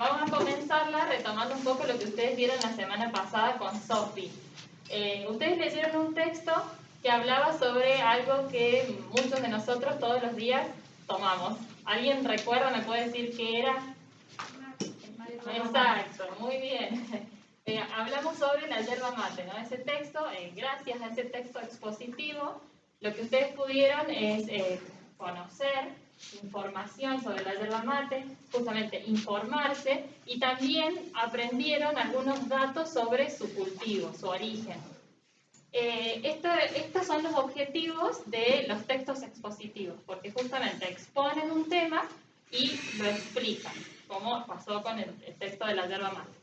Vamos a comenzarla retomando un poco lo que ustedes vieron la semana pasada con Sophie. Ustedes leyeron un texto que hablaba sobre algo que muchos de nosotros todos los días tomamos. ¿Alguien recuerda, me puede decir qué era? Exacto, muy bien. Hablamos sobre la yerba mate, ¿no? Ese texto, gracias a ese texto expositivo, lo que ustedes pudieron es conocer información sobre la yerba mate, justamente informarse, y también aprendieron algunos datos sobre su cultivo, su origen. Estos son los objetivos de los textos expositivos, porque justamente exponen un tema y lo explican, como pasó con el texto de la yerba mate.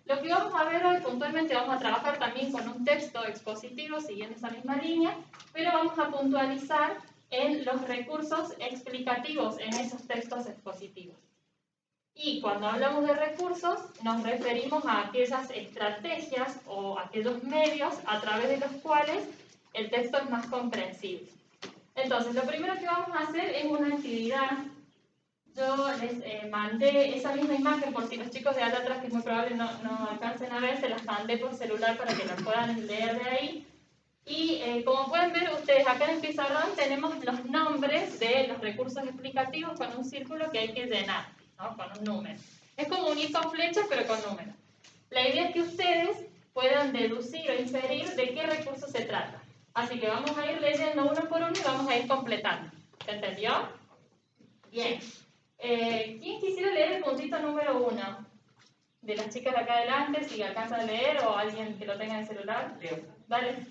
Lo que vamos a ver hoy puntualmente, vamos a trabajar también con un texto expositivo siguiendo esa misma línea, pero vamos a puntualizar en los recursos explicativos en esos textos expositivos. Y cuando hablamos de recursos, nos referimos a aquellas estrategias o aquellos medios a través de los cuales el texto es más comprensible. Entonces, lo primero que vamos a hacer es una actividad. Yo les mandé esa misma imagen, por si los chicos de allá atrás, que es muy probable no alcancen a ver, se las mandé por celular para que las puedan leer de ahí. Y como pueden ver ustedes, acá en el pizarrón tenemos los nombres de los recursos explicativos con un círculo que hay que llenar, ¿no? Con un número. Es como un ir con flechas, pero con números. La idea es que ustedes puedan deducir o inferir de qué recurso se trata. Así que vamos a ir leyendo uno por uno y vamos a ir completando. ¿Se entendió? Bien. ¿Quién quisiera leer el puntito número 1? De las chicas de acá adelante, si alcanzan a leer, o alguien que lo tenga en el celular. Leo. Dale.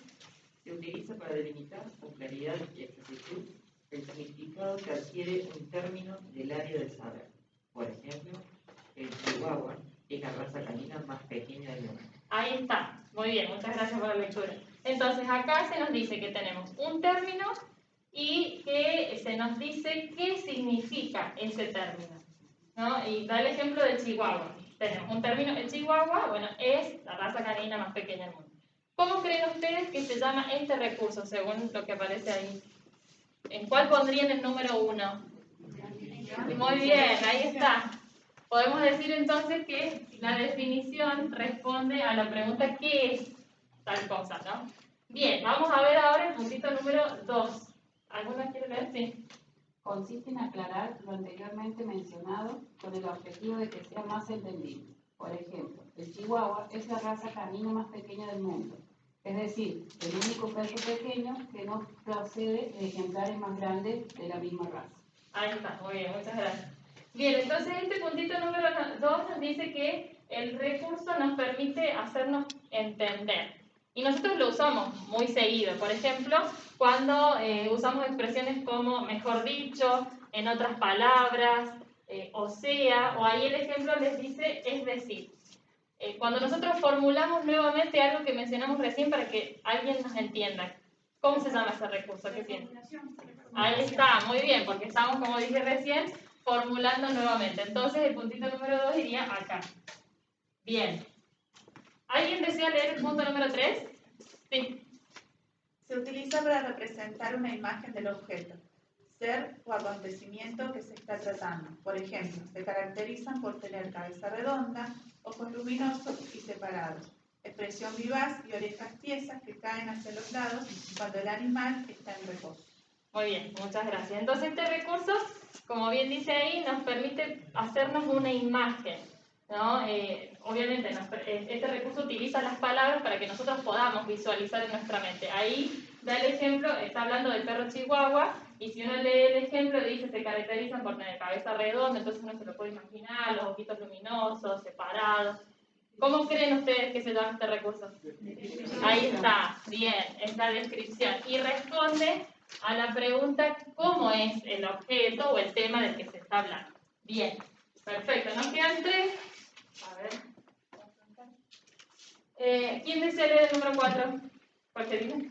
Se utiliza para delimitar con claridad y exactitud el significado que adquiere un término del área del saber. Por ejemplo, el chihuahua es la raza canina más pequeña del mundo. Ahí está. Muy bien, muchas gracias por la lectura. Entonces, acá se nos dice que tenemos un término y que se nos dice qué significa ese término, ¿no? Y da el ejemplo del chihuahua. Tenemos un término, el chihuahua, bueno, es la raza canina más pequeña del mundo. ¿Cómo creen ustedes que se llama este recurso, según lo que aparece ahí? ¿En cuál pondrían el número 1? Muy bien, ahí está. Podemos decir entonces que la definición responde a la pregunta ¿qué es tal cosa, no? Bien, vamos a ver ahora el puntito número 2. ¿Alguna quiere leer? Sí. Consiste en aclarar lo anteriormente mencionado con el objetivo de que sea más entendible. Por ejemplo, el chihuahua es la raza canina más pequeña del mundo, es decir, el único perro pequeño que no procede de ejemplares más grandes de la misma raza. Ahí está, muy bien, muchas gracias. Bien, entonces este puntito número 2 nos dice que el recurso nos permite hacernos entender. Y nosotros lo usamos muy seguido. Por ejemplo, cuando usamos expresiones como mejor dicho, en otras palabras, o sea, o ahí el ejemplo les dice es decir. Cuando nosotros formulamos nuevamente algo que mencionamos recién para que alguien nos entienda, ¿cómo se llama ese recurso? ¿Qué piensan? Ahí está, muy bien, porque estamos, como dije recién, formulando nuevamente. Entonces, el puntito número 2 iría acá. Bien. ¿Alguien desea leer el punto número 3? Sí. Se utiliza para representar una imagen del objeto, ser o acontecimiento que se está tratando. Por ejemplo, se caracterizan por tener cabeza redonda, ojos luminosos y separados, expresión vivaz y orejas tiesas que caen hacia los lados cuando el animal está en reposo. Muy bien, muchas gracias. Entonces, este recurso, como bien dice ahí, nos permite hacernos una imagen, ¿no? Obviamente, este recurso utiliza las palabras para que nosotros podamos visualizar en nuestra mente. Ahí da el ejemplo, está hablando del perro chihuahua, y si uno lee el ejemplo, dice se caracterizan por tener cabeza redonda, entonces uno se lo puede imaginar, los ojitos luminosos, separados. ¿Cómo creen ustedes que se llama este recurso? Ahí está, bien, es la descripción. Y responde a la pregunta ¿cómo es el objeto o el tema del que se está hablando? Bien, perfecto. Nos quedan 3. A ver. ¿Quién desea leer el número 4? Jorgelina.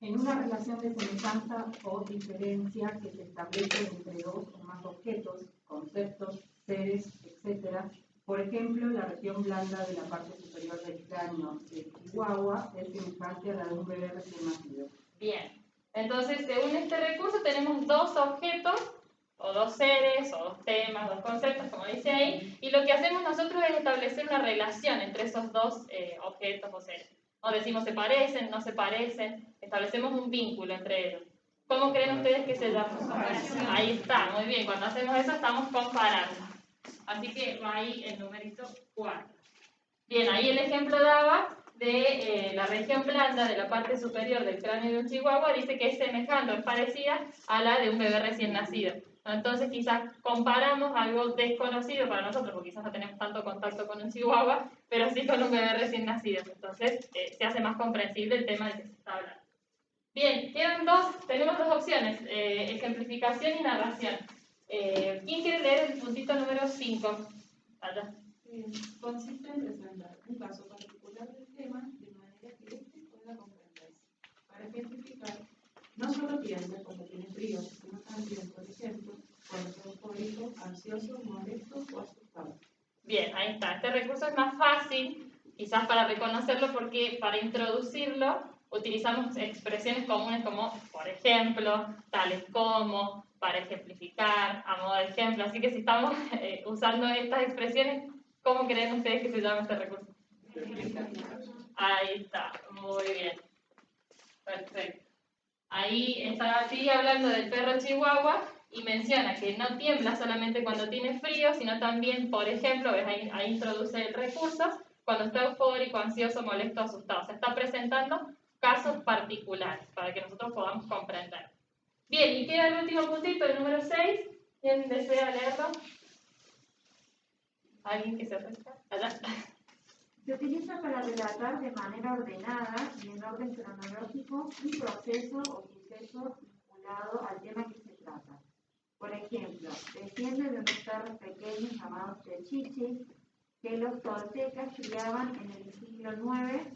En una relación de semejanza o diferencia que se establece entre dos o más objetos, conceptos, seres, etc. Por ejemplo, la región blanda de la parte superior del cráneo del chihuahua es semejante a la de un bebé recién nacido. Bien. Entonces, según este recurso, tenemos dos objetos o dos seres, o dos temas, dos conceptos, como dice ahí, y lo que hacemos nosotros es establecer una relación entre esos dos objetos o seres. O decimos se parecen, no se parecen, establecemos un vínculo entre ellos. ¿Cómo creen ustedes que se llama? Ahí está, muy bien, cuando hacemos eso estamos comparando. Así que va ahí el numerito 4. Bien, ahí el ejemplo daba de la región blanda de la parte superior del cráneo de un chihuahua, dice que es semejante o es parecida a la de un bebé recién nacido. Entonces quizás comparamos algo desconocido para nosotros, porque quizás no tenemos tanto contacto con un chihuahua, pero sí con un bebé recién nacido. Entonces se hace más comprensible el tema del que se está hablando. Bien, tenemos dos opciones, ejemplificación y narración. ¿Quién quiere leer el puntito número 5? Allá. Consiste en presentar un caso particular del tema de manera que éste pueda comprenderse. Para ejemplificar, no solo piensa cuando tiene frío, sino también, por ejemplo, cuando está eufórico, ansioso, molesto o asustado. Bien, ahí está. Este recurso es más fácil, quizás para reconocerlo, porque para introducirlo utilizamos expresiones comunes como, por ejemplo, tales como, para ejemplificar, a modo de ejemplo. Así que si estamos usando estas expresiones, ¿cómo creen ustedes que se llama este recurso? Ahí está, muy bien. Perfecto. Ahí sigue hablando del perro chihuahua y menciona que no tiembla solamente cuando tiene frío, sino también, por ejemplo, ¿ves? Ahí introduce el recurso, cuando está eufórico, ansioso, molesto, asustado. Se está presentando casos particulares para que nosotros podamos comprender. Bien, y queda el último puntito, el número 6. ¿Quién desea leerlo? ¿Alguien que se ofrezca? Allá. Se utiliza para relatar de manera ordenada y en orden cronológico un proceso o suceso vinculado al tema que se trata. Por ejemplo, desciende de unos perros pequeños llamados techichis que los toltecas criaban en el siglo IX,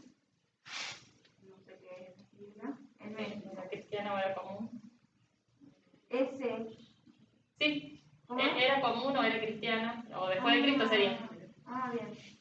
no sé qué es esa sigla, en México. ¿La cristiana era común? Ese. Sí. ¿Cómo? ¿Era común o era cristiana? O después de Cristo sería. Bien.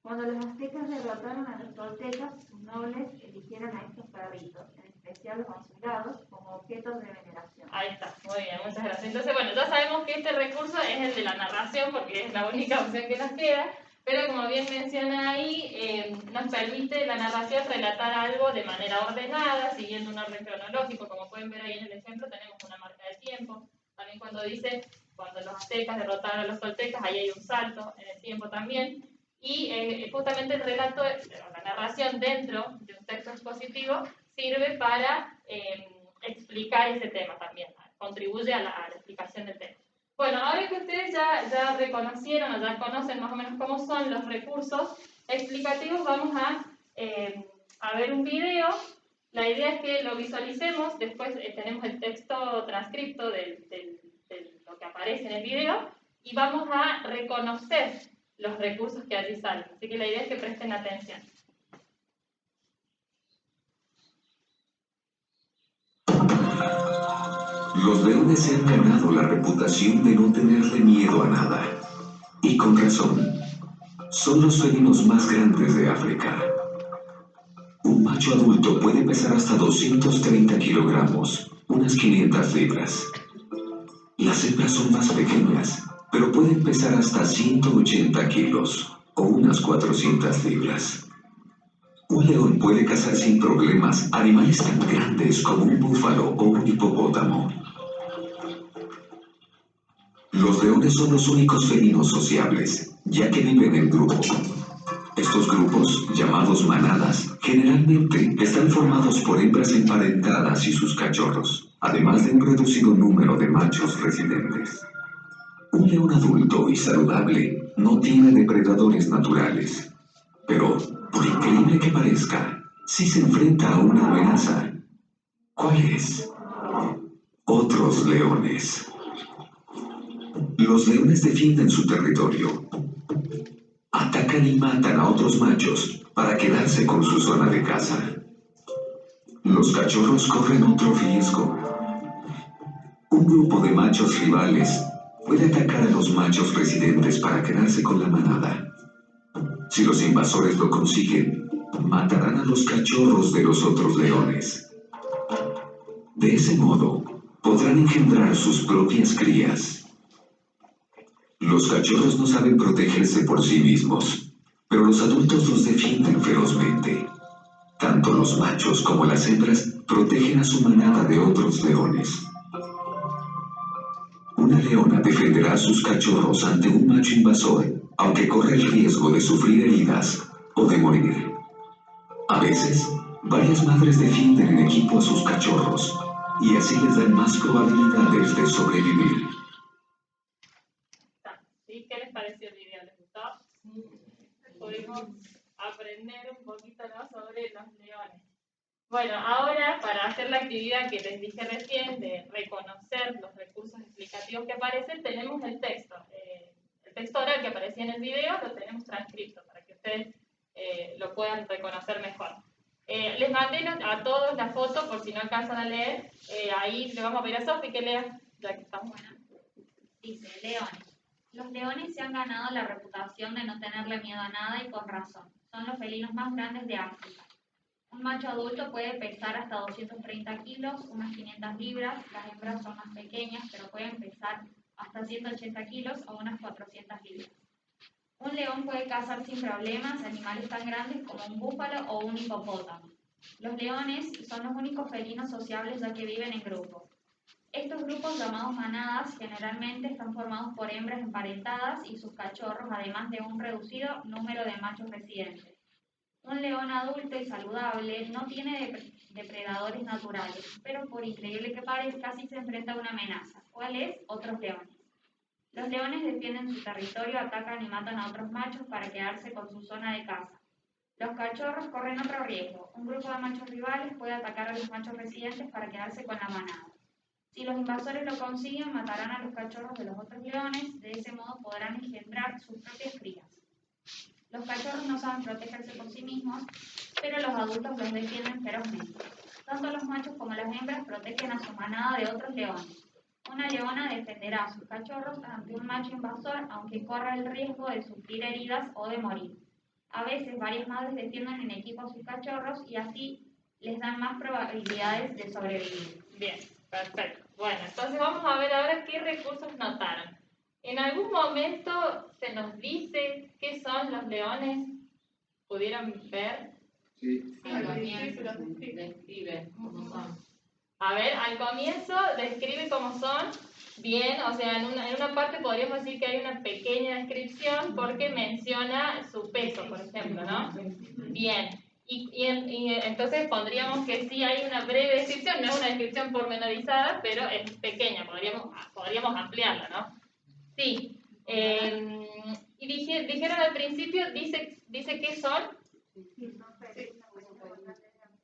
Cuando los aztecas derrotaron a los toltecas, sus nobles eligieron a estos perritos, en especial los azulados, como objetos de veneración. Ahí está, muy bien, muchas gracias. Entonces, bueno, ya sabemos que este recurso es el de la narración, porque es la única opción que nos queda, pero como bien menciona ahí, nos permite la narración relatar algo de manera ordenada, siguiendo un orden cronológico. Como pueden ver ahí en el ejemplo, tenemos una marca de tiempo. También cuando dice, cuando los aztecas derrotaron a los toltecas, ahí hay un salto en el tiempo también. Y justamente el relato, la narración dentro de un texto expositivo sirve para explicar ese tema también, contribuye a la explicación del tema. Bueno, ahora que ustedes ya reconocieron o ya conocen más o menos cómo son los recursos explicativos, vamos a ver un video. La idea es que lo visualicemos, después tenemos el texto transcripto de lo que aparece en el video y vamos a reconocer los recursos que allí salen. Así que la idea es que presten atención. Los leones se han ganado la reputación de no tenerle miedo a nada. Y con razón. Son los felinos más grandes de África. Un macho adulto puede pesar hasta 230 kilogramos, unas 500 libras. Las hembras son más pequeñas, pero pueden pesar hasta 180 kilos, o unas 400 libras. Un león puede cazar sin problemas animales tan grandes como un búfalo o un hipopótamo. Los leones son los únicos felinos sociables, ya que viven en grupo. Estos grupos, llamados manadas, generalmente están formados por hembras emparentadas y sus cachorros, además de un reducido número de machos residentes. Un león adulto y saludable no tiene depredadores naturales, pero, por increíble que parezca, sí se enfrenta a una amenaza. ¿Cuál es? Otros leones. Los leones defienden su territorio. Atacan y matan a otros machos para quedarse con su zona de caza. Los cachorros corren otro riesgo. Un grupo de machos rivales puede atacar a los machos residentes para quedarse con la manada. Si los invasores lo consiguen, matarán a los cachorros de los otros leones. De ese modo, podrán engendrar sus propias crías. Los cachorros no saben protegerse por sí mismos, pero los adultos los defienden ferozmente. Tanto los machos como las hembras protegen a su manada de otros leones. Una leona defenderá a sus cachorros ante un macho invasor, aunque corra el riesgo de sufrir heridas o de morir. A veces, varias madres defienden en equipo a sus cachorros y así les dan más probabilidades de sobrevivir. ¿Sí? ¿Qué les pareció el video? ¿Les gustó? Pudimos aprender un poquito, ¿no?, sobre los leones. Bueno, ahora para hacer la actividad que les dije recién de reconocer los recursos explicativos que aparecen, tenemos el texto. El texto oral que aparecía en el video lo tenemos transcrito para que ustedes lo puedan reconocer mejor. Les mandé a todos la foto por si no alcanzan a leer. Ahí le vamos a pedir a Sofi que lea, ya que estamos. Dice, leones. Los leones se han ganado la reputación de no tenerle miedo a nada y con razón. Son los felinos más grandes de África. Un macho adulto puede pesar hasta 230 kilos, unas 500 libras. Las hembras son más pequeñas, pero pueden pesar hasta 180 kilos o unas 400 libras. Un león puede cazar sin problemas animales tan grandes como un búfalo o un hipopótamo. Los leones son los únicos felinos sociables ya que viven en grupos. Estos grupos llamados manadas generalmente están formados por hembras emparentadas y sus cachorros, además de un reducido número de machos residentes. Un león adulto y saludable no tiene depredadores naturales, pero por increíble que parezca, sí se enfrenta a una amenaza. ¿Cuál es? Otros leones. Los leones defienden su territorio, atacan y matan a otros machos para quedarse con su zona de caza. Los cachorros corren otro riesgo. Un grupo de machos rivales puede atacar a los machos residentes para quedarse con la manada. Si los invasores lo consiguen, matarán a los cachorros de los otros leones, de ese modo podrán engendrar sus propias crías. Los cachorros no saben protegerse por sí mismos, pero los adultos los defienden ferozmente. Tanto los machos como las hembras protegen a su manada de otros leones. Una leona defenderá a sus cachorros ante un macho invasor, aunque corra el riesgo de sufrir heridas o de morir. A veces, varias madres defienden en equipo a sus cachorros y así les dan más probabilidades de sobrevivir. Bien, perfecto. Bueno, entonces vamos a ver ahora qué recursos notaron. ¿En algún momento se nos dice qué son los leones? ¿Pudieron ver? Sí. Describe cómo son. A ver, al comienzo describe cómo son. Bien, o sea, en una parte podríamos decir que hay una pequeña descripción porque menciona su peso, por ejemplo, ¿no? Bien. Y entonces pondríamos que sí hay una breve descripción, no es una descripción pormenorizada, pero es pequeña, podríamos ampliarla, ¿no? Sí. Y dijeron al principio, dice qué son.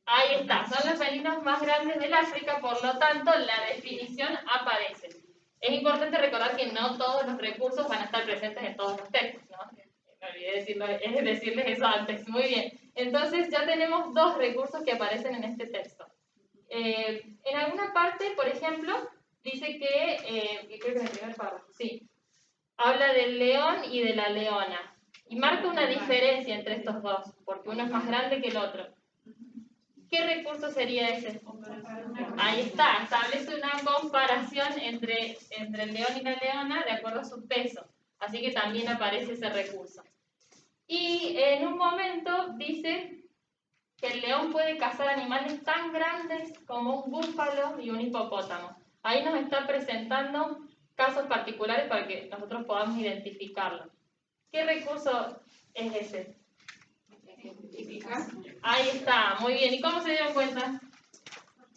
Ahí está, son los felinos más grandes del África, por lo tanto la definición aparece. Es importante recordar que no todos los recursos van a estar presentes en todos los textos, ¿no? Me olvidé decirles eso antes. Muy bien. Entonces ya tenemos dos recursos que aparecen en este texto. En alguna parte, por ejemplo, dice que creo que en el primer párrafo, sí, habla del león y de la leona. Y marca una diferencia entre estos dos, porque uno es más grande que el otro. ¿Qué recurso sería ese? Ahí está, establece una comparación entre el león y la leona de acuerdo a su peso. Así que también aparece ese recurso. Y en un momento dice que el león puede cazar animales tan grandes como un búfalo y un hipopótamo. Ahí nos está presentando casos particulares para que nosotros podamos identificarlo. ¿Qué recurso es ese? Ahí está, muy bien. ¿Y cómo se dieron cuenta?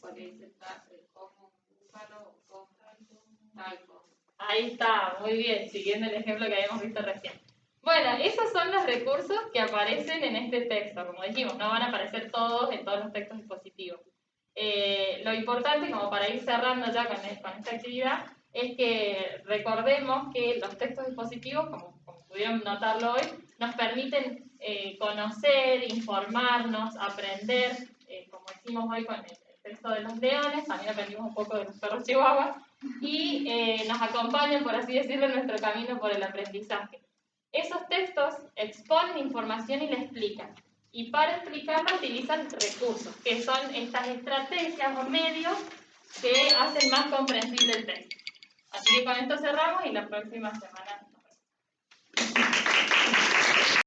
Porque se está como un búfalo o talco. Ahí está, muy bien, siguiendo el ejemplo que habíamos visto recién. Bueno, esos son los recursos que aparecen en este texto. Como dijimos, no van a aparecer todos en todos los textos dispositivos. Lo importante, como para ir cerrando ya con esta actividad, es que recordemos que los textos dispositivos, como pudieron notarlo hoy, nos permiten conocer, informarnos, aprender, como hicimos hoy con el texto de los leones, también aprendimos un poco de los perros chihuahuas, y nos acompañan, por así decirlo, en nuestro camino por el aprendizaje. Esos textos exponen información y la explican. Y para explicarla utilizan recursos, que son estas estrategias o medios que hacen más comprensible el texto. Así que con esto cerramos y la próxima semana